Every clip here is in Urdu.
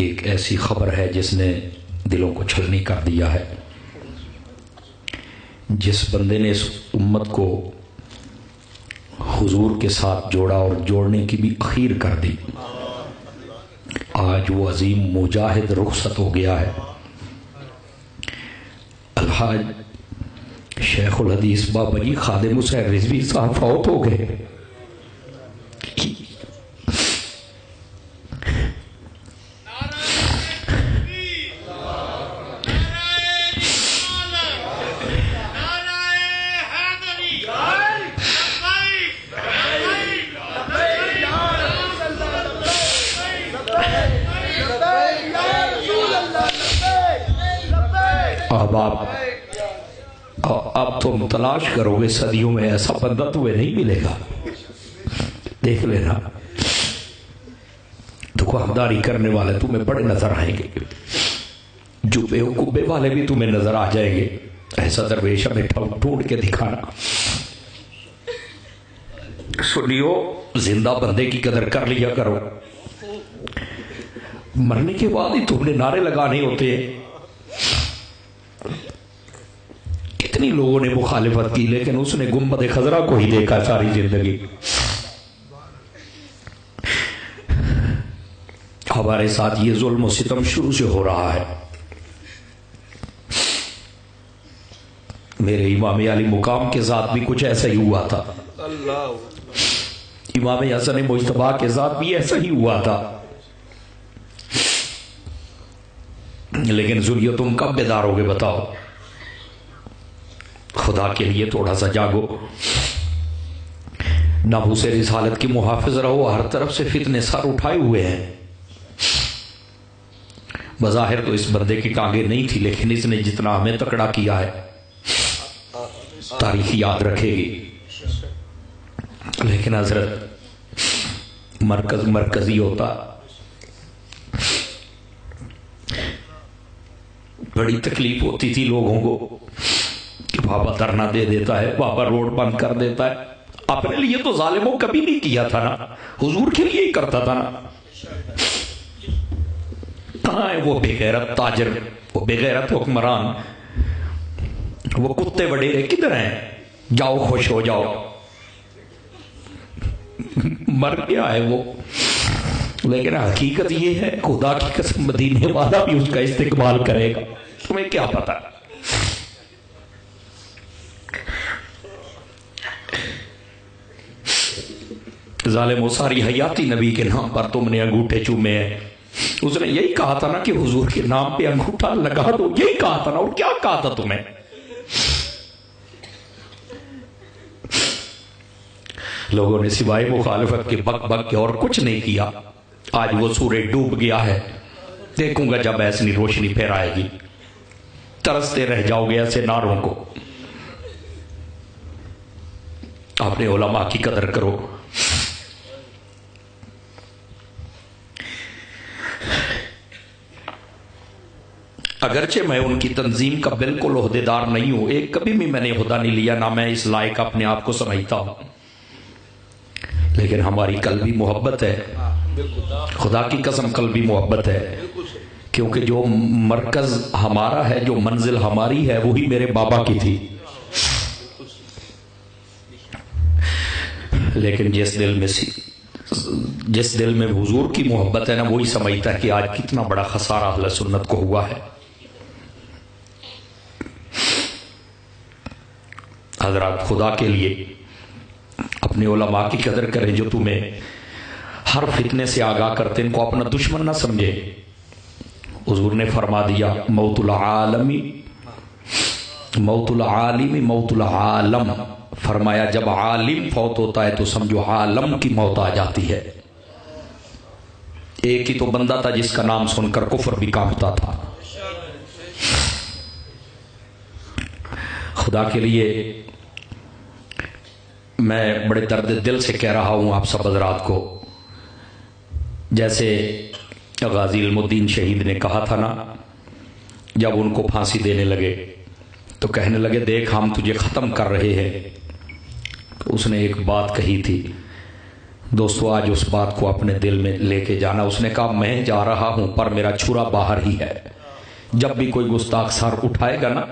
ایک ایسی خبر ہے جس نے دلوں کو چھلنی کر دیا ہے. جس بندے نے اس امت کو حضور کے ساتھ جوڑا اور جوڑنے کی بھی اخیر کر دی، آج وہ عظیم مجاہد رخصت ہو گیا ہے. الحاج شیخ الحدیث بابا جی خادم حسین رضوی صاحب فوت ہو گئے. اب تم تلاش کرو گے صدیوں میں ایسا بندہ تمہیں نہیں ملے گا. دیکھ لینا دکانداری کرنے والے تمہیں بڑے نظر آئیں گے، جبے و کبے والے بھی تمہیں نظر آ جائیں گے. ایسا درویش ہمیں ڈھونڈ کے دکھانا. سنیو، زندہ بندے کی قدر کر لیا کرو، مرنے کے بعد ہی تم نے نعرے لگانے ہوتے ہیں. کتنی لوگوں نے مخالفت کی لیکن اس نے گنبد خضرا کو ہی دیکھا ساری زندگی. ہمارے ساتھ یہ ظلم و ستم شروع سے ہو رہا ہے. میرے امام علی مقام کے ساتھ بھی کچھ ایسا ہی ہوا تھا. امام حسن مجتبی کے ساتھ بھی ایسا ہی ہوا تھا. لیکن ذریعہ تم کب بیدار ہوگے بتاؤ؟ خدا کے لیے تھوڑا سا جاگو. ناموس رسالت کی محافظ رہو. ہر طرف سے فتنے سر اٹھائے ہوئے ہیں. بظاہر تو اس بندے کی ٹانگیں نہیں تھی، لیکن اس نے جتنا ہمیں تکڑا کیا ہے تاریخ یاد رکھے گی. لیکن حضرت مرکزی ہوتا بڑی تکلیف ہوتی تھی لوگوں کو کہ بابا دھرنا دے دیتا ہے، بابا روڈ بند کر دیتا ہے. اپنے لیے تو ظالموں کبھی نہیں کیا تھا نا، حضور کے لیے ہی کرتا تھا نا. کہاں ہے وہ بے غیرت تاجر، وہ بے غیرت حکمران، وہ کتے وڈیرے کدھر ہیں؟ جاؤ خوش ہو جاؤ. مر گیا ہے وہ. لیکن حقیقت یہ ہے خدا کی قسم مدینے والا بھی اس کا استقبال کرے گا. تمہیں کیا پتا؟ ظالم و ساری حیاتی نبی کے نام پر تم نے انگوٹھے چومے ہیں. اس نے یہی کہا تھا نا کہ حضور کے نام پہ انگوٹھا لگا دو. یہی کہا تھا نا. اور کیا کہا تھا تمہیں؟ لوگوں نے سوائے مخالفت کے بک بک کے اور کچھ نہیں کیا. آج وہ سورج ڈوب گیا ہے. دیکھوں گا جب ایسی روشنی پھر آئے گی. ترستے رہ جاؤ گے ایسے نعروں کو. اپنے علماء کی قدر کرو. اگرچہ میں ان کی تنظیم کا بالکل عہدیدار نہیں ہوں، ایک کبھی بھی میں نے عہدہ نہیں لیا، نہ میں اس لائق اپنے آپ کو سمجھتا ہوں، لیکن ہماری قلبی محبت ہے. خدا کی قسم قلبی محبت ہے. کیونکہ جو مرکز ہمارا ہے، جو منزل ہماری ہے، وہی میرے بابا کی تھی. لیکن جس دل میں حضور کی محبت ہے نا، وہی سمجھتا ہے کہ آج کتنا بڑا خسارہ اہل سنت کو ہوا ہے. حضرات خدا کے لیے اپنے علماء کی قدر کریں جو تمہیں ہر فتنے سے آگاہ کرتے، ان کو اپنا دشمن نہ سمجھے. حضور نے فرما دیا موت العالمی موت العالمی موت العالم. فرمایا جب عالم فوت ہوتا ہے تو سمجھو عالم کی موت آ جاتی ہے. ایک ہی تو بندہ تھا جس کا نام سن کر کفر بھی کانپتا تھا. خدا کے لیے میں بڑے درد دل سے کہہ رہا ہوں آپ سب حضرات کو، جیسے غازی علم الدین شہید نے کہا تھا نا، جب ان کو پھانسی دینے لگے تو کہنے لگے دیکھ ہم تجھے ختم کر رہے ہیں. تو اس نے ایک بات کہی تھی، دوستو آج اس بات کو اپنے دل میں لے کے جانا. اس نے کہا میں جا رہا ہوں پر میرا چھرا باہر ہی ہے. جب بھی کوئی گستاخ سر اٹھائے گا نا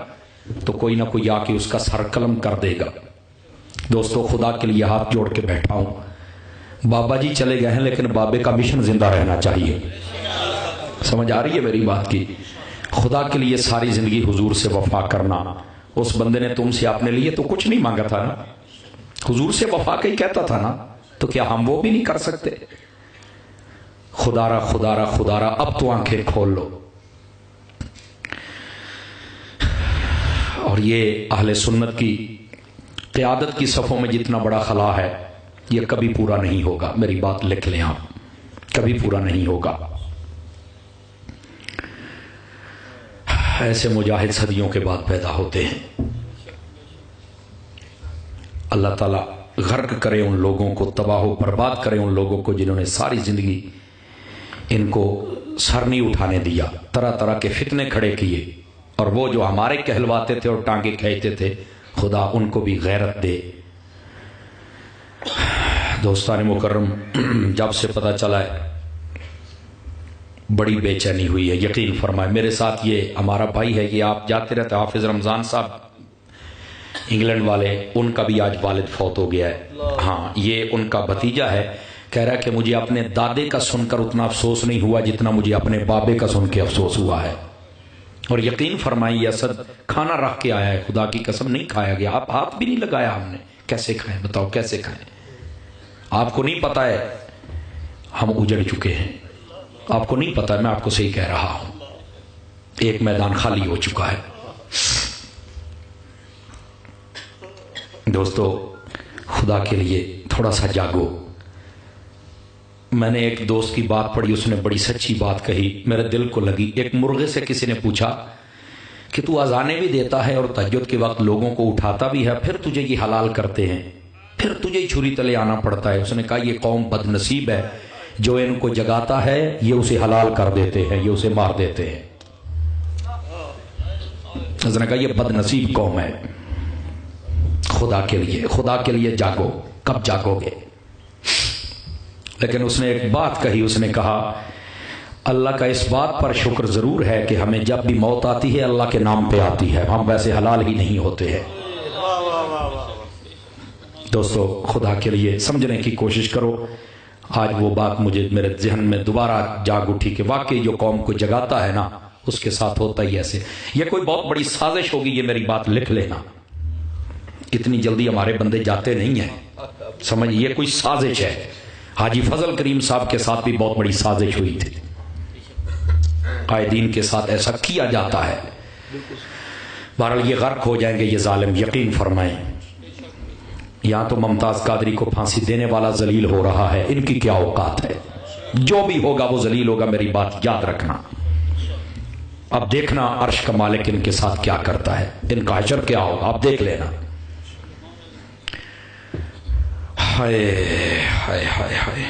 تو کوئی نہ کوئی آ کے اس کا سر قلم کر دے گا. دوستو خدا کے لیے ہاتھ جوڑ کے بیٹھا ہوں. بابا جی چلے گئے ہیں لیکن بابے کا مشن زندہ رہنا چاہیے. سمجھ آ رہی ہے میری بات کی؟ خدا کے لیے ساری زندگی حضور سے وفا کرنا. اس بندے نے تم سے اپنے لیے تو کچھ نہیں مانگا تھا نا, حضور سے وفا کا ہی کہتا تھا نا, تو کیا ہم وہ بھی نہیں کر سکتے؟ خدا را خدا را خدا را, اب تو آنکھیں کھول لو. اور یہ اہل سنت کی قیادت کی صفوں میں جتنا بڑا خلا ہے یہ کبھی پورا نہیں ہوگا. میری بات لکھ لیں آپ, کبھی پورا نہیں ہوگا. ایسے مجاہد صدیوں کے بعد پیدا ہوتے ہیں. اللہ تعالیٰ غرق کرے ان لوگوں کو, تباہ و برباد کرے ان لوگوں کو جنہوں نے ساری زندگی ان کو سر نہیں اٹھانے دیا, طرح طرح کے فتنے کھڑے کیے. اور وہ جو ہمارے کہلواتے تھے اور ٹانگے کھینچتے تھے, خدا ان کو بھی غیرت دے. دوستان مکرم, جب سے پتہ چلا ہے بڑی بے چینی ہوئی ہے. یقین فرمائے میرے ساتھ یہ ہمارا بھائی ہے, یہ آپ جاتے رہتے حافظ رمضان صاحب انگلینڈ والے, ان کا بھی آج والد فوت ہو گیا ہے. ہاں یہ ان کا بھتیجا ہے, کہہ رہا ہے کہ مجھے اپنے دادے کا سن کر اتنا افسوس نہیں ہوا جتنا مجھے اپنے بابے کا سن کے افسوس ہوا ہے. اور یقین فرمائیے اسد کھانا رکھ کے آیا ہے, خدا کی قسم نہیں کھایا گیا. آپ ہاتھ بھی نہیں لگایا ہم نے. کیسے کھائیں بتاؤ, کیسے کھائیں؟ آپ کو نہیں پتا ہے ہم اجڑ چکے ہیں. آپ کو نہیں پتا ہے, میں آپ کو صحیح کہہ رہا ہوں. ایک میدان خالی ہو چکا ہے. دوستو خدا کے لیے تھوڑا سا جاگو. میں نے ایک دوست کی بات پڑھی, اس نے بڑی سچی بات کہی, میرے دل کو لگی. ایک مرغے سے کسی نے پوچھا کہ تو اذانیں بھی دیتا ہے اور تہجد کے وقت لوگوں کو اٹھاتا بھی ہے, پھر تجھے یہ حلال کرتے ہیں, پھر تجھے چھری تلے آنا پڑتا ہے. اس نے کہا یہ قوم بد نصیب ہے, جو ان کو جگاتا ہے یہ اسے حلال کر دیتے ہیں, یہ اسے مار دیتے ہیں. اس نے کہا یہ بد نصیب قوم ہے. خدا کے لیے جاگو. کب جاگو گے؟ لیکن اس نے ایک بات کہی, اس نے کہا اللہ کا اس بات پر شکر ضرور ہے کہ ہمیں جب بھی موت آتی ہے اللہ کے نام پہ آتی ہے, ہم ویسے حلال ہی نہیں ہوتے ہیں. دوستو خدا کے لیے سمجھنے کی کوشش کرو. آج وہ بات مجھے میرے ذہن میں دوبارہ جاگ اٹھی کہ واقعی جو قوم کو جگاتا ہے نا اس کے ساتھ ہوتا ہی ایسے. یہ کوئی بہت بڑی سازش ہوگی, یہ میری بات لکھ لینا. اتنی جلدی ہمارے بندے جاتے نہیں ہیں, سمجھ, یہ کوئی سازش ہے. حاجی فضل کریم صاحب کے ساتھ بھی بہت بڑی سازش ہوئی تھی. قائدین کے ساتھ ایسا کیا جاتا ہے. بہرحال یہ غرق ہو جائیں گے یہ ظالم, یقین فرمائیں. یہاں تو ممتاز قادری کو پھانسی دینے والا ذلیل ہو رہا ہے, ان کی کیا اوقات ہے. جو بھی ہوگا وہ ذلیل ہوگا, میری بات یاد رکھنا. اب دیکھنا عرش کا مالک ان کے ساتھ کیا کرتا ہے, ان کا حشر کیا ہوگا, آپ دیکھ لینا. ہائے ہائے ہائے ہائے.